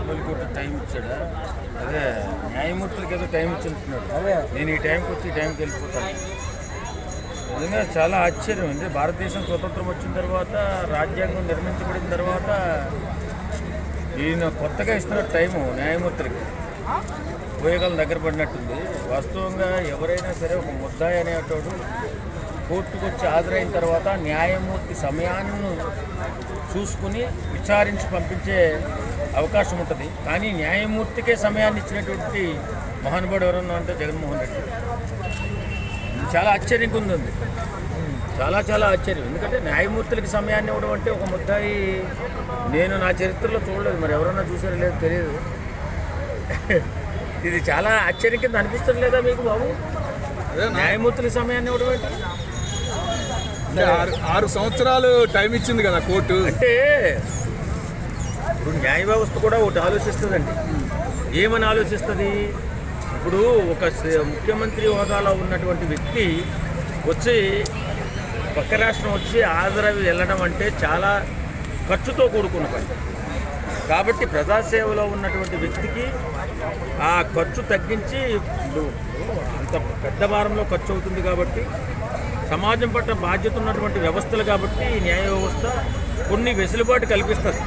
Supreme court time ఇచ్చాడా? అదే న్యాయమూర్తులకి ఏదో టైం ఇచ్చింటున్నాడు. నేను ఈ టైంకి వచ్చి ఈ టైంకి వెళ్ళిపోతాను. నిజంగా చాలా ఆశ్చర్యం ఉంది. భారతదేశం స్వతంత్రం వచ్చిన తర్వాత, రాజ్యాంగం నిర్మించబడిన తర్వాత ఈయన కొత్తగా ఇస్తున్న టైము న్యాయమూర్తులకి ఉపయోగాలు దగ్గర పడినట్టుంది. వాస్తవంగా ఎవరైనా సరే ఒక ముద్దాయి అనేటోడు కోర్టుకు వచ్చి హాజరైన తర్వాత న్యాయమూర్తి సమయాన్ని చూసుకుని విచారించి పంపించే అవకాశం ఉంటుంది. కానీ న్యాయమూర్తికే సమయాన్ని ఇచ్చినటువంటి మహానుభావుడు ఎవరన్నా అంటే జగన్మోహన్ రెడ్డి. చాలా ఆశ్చర్యంగా ఉంది, చాలా చాలా ఆశ్చర్యం. ఎందుకంటే న్యాయమూర్తులకి సమయాన్ని ఇవ్వడం అంటే ఒక ముద్దాయి నేను నా చరిత్రలో చూడలేదు, మరి ఎవరన్నా చూసారో లేదో తెలియదు. ఇది చాలా ఆశ్చర్యం కింద అనిపిస్తుంది లేదా మీకు బాబు? న్యాయమూర్తుల సమయాన్ని ఇవ్వడం అంటే 6 సంవత్సరాలు టైం ఇచ్చింది కదా కోర్టు. అంటే ఇప్పుడు న్యాయ వ్యవస్థ కూడా ఒకటి ఆలోచిస్తుందండి. ఏమని ఆలోచిస్తుంది? ఇప్పుడు ఒక ముఖ్యమంత్రి హోదాలో ఉన్నటువంటి వ్యక్తి వచ్చి పక్క రాష్ట్రం వచ్చి హాజరై వెళ్ళడం అంటే చాలా ఖర్చుతో కూడుకున్న పని. కాబట్టి ప్రజాసేవలో ఉన్నటువంటి వ్యక్తికి ఆ ఖర్చు తగ్గించి అంత పెద్ద భారంలో ఖర్చు అవుతుంది. కాబట్టి సమాజం పట్ల బాధ్యత ఉన్నటువంటి వ్యవస్థలు కాబట్టి ఈ న్యాయ వ్యవస్థ కొన్ని వెసులుబాటు కల్పిస్తుంది.